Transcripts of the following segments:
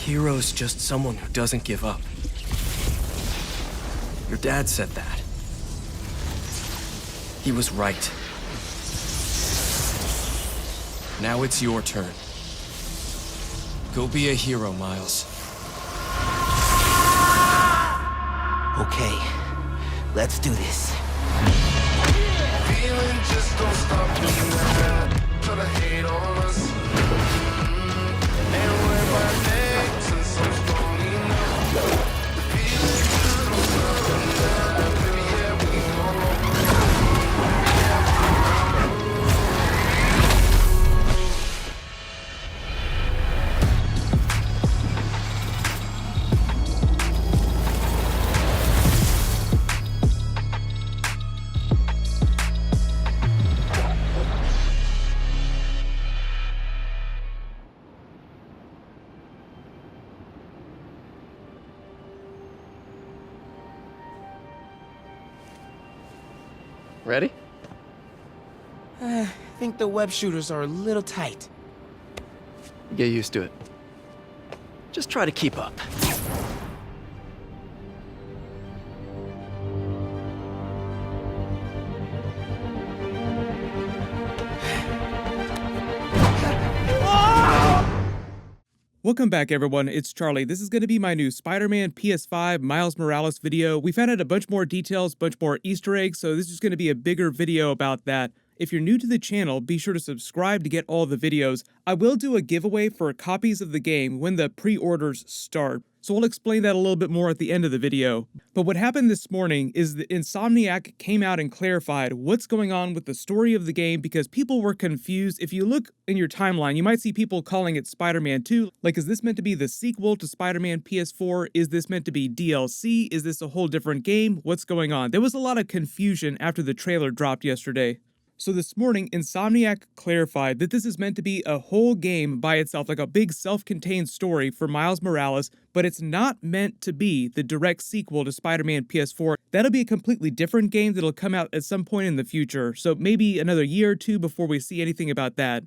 hero's just someone who doesn't give up. Your dad said that. He was right. Now it's your turn. Go be a hero, Miles. Okay, let's do this. Feeling just don't stop doing that. Try to hate on us. And wear my neck since I'm strong enough. Feeling just don't stop doing that. Baby, yeah, we all Ready? I think the web shooters are a little tight. Get used to it. Just try to keep up. Welcome back, everyone. It's Charlie. This is going to be my new Spider-Man PS5 Miles Morales video. We found out a bunch more details, bunch more Easter eggs, so this is going to be a bigger video about that. If you're new to the channel, be sure to subscribe to get all the videos. I will do a giveaway for copies of the game when the pre-orders start, so I'll explain that a little bit more at the end of the video. But what happened this morning is that Insomniac came out and clarified what's going on with the story of the game because people were confused. If you look in your timeline, you might see people calling it Spider-Man 2. Like, is this meant to be the sequel to Spider-Man PS4? Is this meant to be DLC? Is this a whole different game? What's going on? There was a lot of confusion after the trailer dropped yesterday. So this morning, Insomniac clarified that this is meant to be a whole game by itself, like a big self-contained story for Miles Morales, but it's not meant to be the direct sequel to Spider-Man PS4. That'll be a completely different game that'll come out at some point in the future, so maybe another year or two before we see anything about that.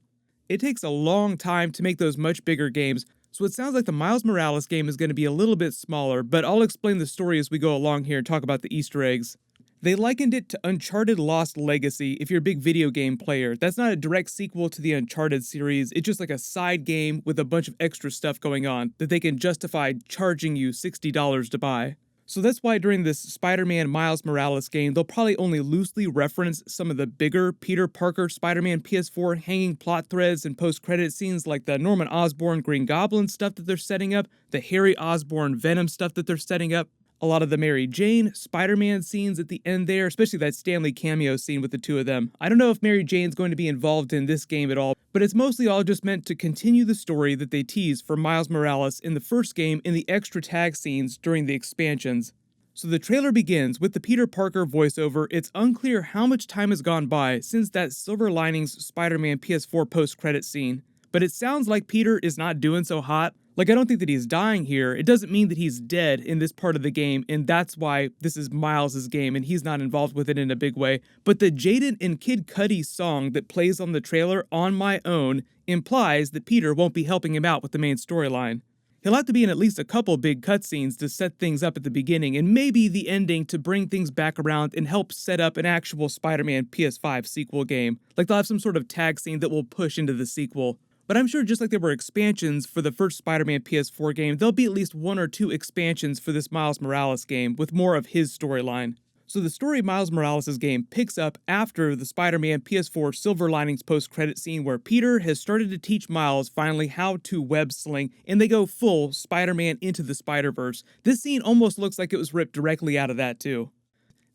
It takes a long time to make those much bigger games, so it sounds like the Miles Morales game is going to be a little bit smaller, but I'll explain the story as we go along here and talk about the Easter eggs. They likened it to Uncharted Lost Legacy if you're a big video game player. That's not a direct sequel to the Uncharted series, it's just like a side game with a bunch of extra stuff going on that they can justify charging you $60 to buy. So that's why during this Spider-Man Miles Morales game, they'll probably only loosely reference some of the bigger Peter Parker Spider-Man PS4 hanging plot threads and post-credit scenes like the Norman Osborn Green Goblin stuff that they're setting up, the Harry Osborn Venom stuff that they're setting up, a lot of the Mary Jane, Spider-Man scenes at the end there, especially that Stanley cameo scene with the two of them. I don't know if Mary Jane's going to be involved in this game at all, but it's mostly all just meant to continue the story that they teased for Miles Morales in the first game in the extra tag scenes during the expansions. So the trailer begins with the Peter Parker voiceover. It's unclear how much time has gone by since that Silver Linings Spider-Man PS4 post-credit scene, but it sounds like Peter is not doing so hot. Like, I don't think that he's dying here. It doesn't mean that he's dead in this part of the game, and that's why this is Miles' game, and he's not involved with it in a big way. But the Jaden and Kid Cudi song that plays on the trailer, On My Own, implies that Peter won't be helping him out with the main storyline. He'll have to be in at least a couple big cutscenes to set things up at the beginning, and maybe the ending to bring things back around and help set up an actual Spider-Man PS5 sequel game. Like, they'll have some sort of tag scene that will push into the sequel. But I'm sure just like there were expansions for the first Spider-Man PS4 game, there'll be at least 1 or 2 expansions for this Miles Morales game with more of his storyline. So the story of Miles Morales' game picks up after the Spider-Man PS4 Silver Linings post-credit scene where Peter has started to teach Miles finally how to web sling, and they go full Spider-Man into the Spider-Verse. This scene almost looks like it was ripped directly out of that too.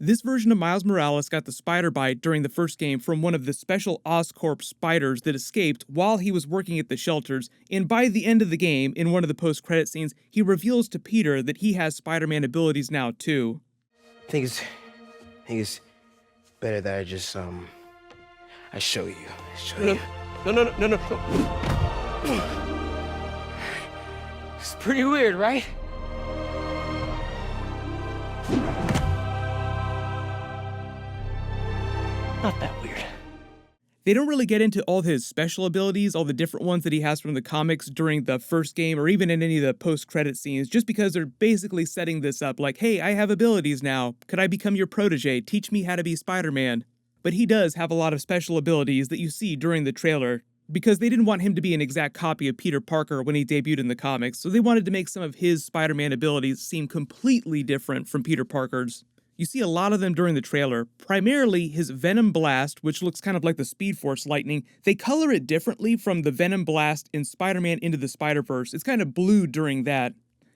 This version of Miles Morales got the spider bite during the first game from one of the special Oscorp spiders that escaped while he was working at the shelters, and by the end of the game, in one of the post-credit scenes, he reveals to Peter that he has Spider-Man abilities now too. I think it's better that I just, I show you. No. It's pretty weird, right? Not that weird. They don't really get into all his special abilities, all the different ones that he has from the comics during the first game or even in any of the post-credit scenes, just because they're basically setting this up like, hey, I have abilities now. Could I become your protege? Teach me how to be Spider-Man. But he does have a lot of special abilities that you see during the trailer, because they didn't want him to be an exact copy of Peter Parker when he debuted in the comics, so they wanted to make some of his Spider-Man abilities seem completely different from Peter Parker's. You see a lot of them during the trailer, primarily his Venom Blast, which looks kind of like the Speed Force lightning. They color it differently from the Venom Blast in Spider-Man Into the Spider-Verse. It's kind of blue during that.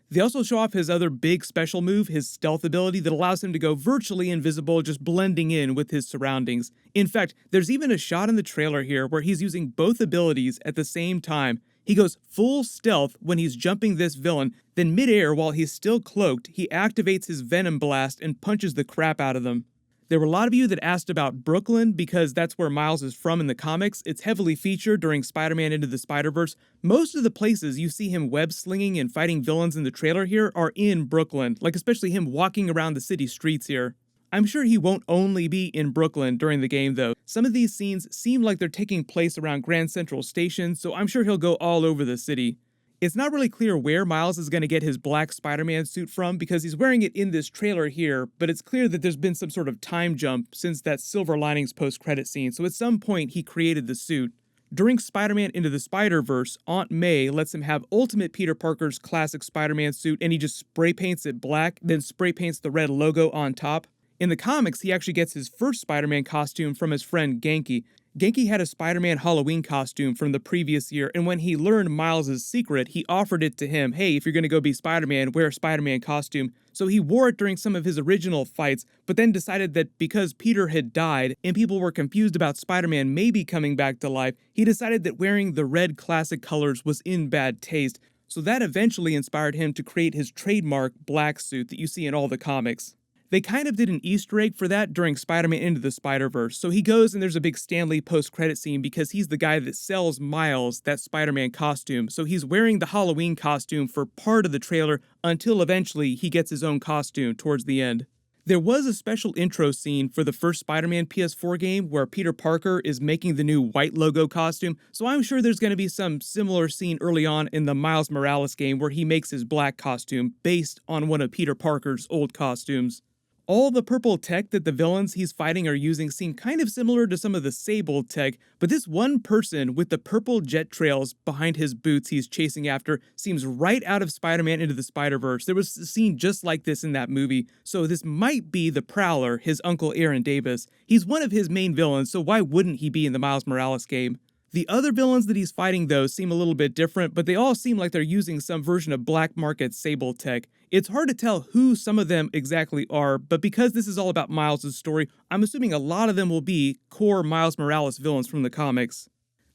They also show off his other big special move, his stealth ability that allows him to go virtually invisible, just blending in with his surroundings. In fact, there's even a shot in the trailer here where he's using both abilities at the same time. He goes full stealth when he's jumping this villain, then midair while he's still cloaked, he activates his Venom Blast and punches the crap out of them. There were a lot of you that asked about Brooklyn because that's where Miles is from in the comics. It's heavily featured during Spider-Man Into the Spider-Verse. Most of the places you see him web-slinging and fighting villains in the trailer here are in Brooklyn, like especially him walking around the city streets here. I'm sure he won't only be in Brooklyn during the game though. Some of these scenes seem like they're taking place around Grand Central Station, so I'm sure he'll go all over the city. It's not really clear where Miles is going to get his black Spider-Man suit from because he's wearing it in this trailer here, but it's clear that there's been some sort of time jump since that Silver Linings post-credit scene, so at some point he created the suit. During Spider-Man Into the Spider-Verse, Aunt May lets him have Ultimate Peter Parker's classic Spider-Man suit and he just spray paints it black, then spray paints the red logo on top. In the comics, he actually gets his first Spider-Man costume from his friend Genki. Genki had a Spider-Man Halloween costume from the previous year, and when he learned Miles' secret, he offered it to him. Hey, if you're gonna go be Spider-Man, wear a Spider-Man costume. So he wore it during some of his original fights, but then decided that because Peter had died, and people were confused about Spider-Man maybe coming back to life, he decided that wearing the red classic colors was in bad taste. So that eventually inspired him to create his trademark black suit that you see in all the comics. They kind of did an Easter egg for that during Spider-Man Into the Spider-Verse. So he goes and there's a big Stan Lee post-credit scene because he's the guy that sells Miles that Spider-Man costume. So he's wearing the Halloween costume for part of the trailer until eventually he gets his own costume towards the end. There was a special intro scene for the first Spider-Man PS4 game where Peter Parker is making the new white logo costume, so I'm sure there's going to be some similar scene early on in the Miles Morales game where he makes his black costume based on one of Peter Parker's old costumes. All the purple tech that the villains he's fighting are using seem kind of similar to some of the Sable tech, but this one person with the purple jet trails behind his boots he's chasing after seems right out of Spider-Man Into the Spider-Verse. There was a scene just like this in that movie, so this might be the Prowler, his uncle Aaron Davis. He's one of his main villains, so why wouldn't he be in the Miles Morales game? The other villains that he's fighting, though, seem a little bit different, but they all seem like they're using some version of black market Sable tech. It's hard to tell who some of them exactly are, but because this is all about Miles' story, I'm assuming a lot of them will be core Miles Morales villains from the comics.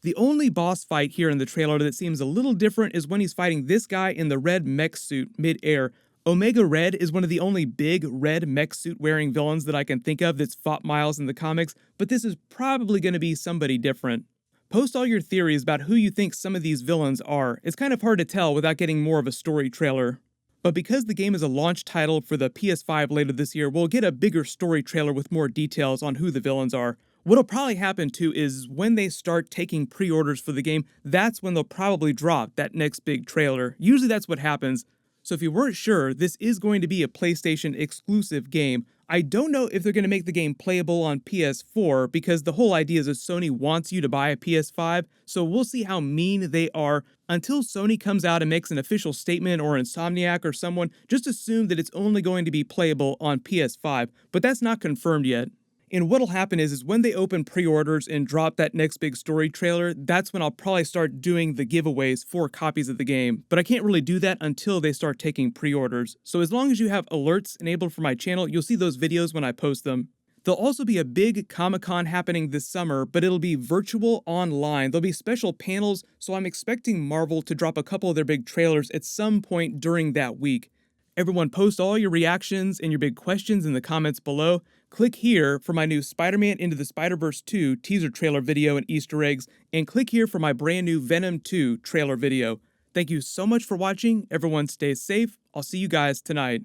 The only boss fight here in the trailer that seems a little different is when he's fighting this guy in the red mech suit mid-air. Omega Red is one of the only big red mech suit wearing villains that I can think of that's fought Miles in the comics, but this is probably going to be somebody different. Post all your theories about who you think some of these villains are. It's kind of hard to tell without getting more of a story trailer. But because the game is a launch title for the PS5 later this year, we'll get a bigger story trailer with more details on who the villains are. What'll probably happen too is when they start taking pre-orders for the game, that's when they'll probably drop that next big trailer. Usually that's what happens. So if you weren't sure, this is going to be a PlayStation exclusive game. I don't know if they're going to make the game playable on PS4 because the whole idea is that Sony wants you to buy a PS5, so we'll see how mean they are. Until Sony comes out and makes an official statement, or Insomniac or someone, just assume that it's only going to be playable on PS5, but that's not confirmed yet. And what'll happen is when they open pre-orders and drop that next big story trailer, that's when I'll probably start doing the giveaways for copies of the game. But I can't really do that until they start taking pre-orders. So as long as you have alerts enabled for my channel, you'll see those videos when I post them. There'll also be a big Comic-Con happening this summer, but it'll be virtual online. There'll be special panels, so I'm expecting Marvel to drop a couple of their big trailers at some point during that week. Everyone post all your reactions and your big questions in the comments below. Click here for my new Spider-Man Into the Spider-Verse 2 teaser trailer video and Easter eggs, and click here for my brand new Venom 2 trailer video. Thank you so much for watching. Everyone stay safe. I'll see you guys tonight.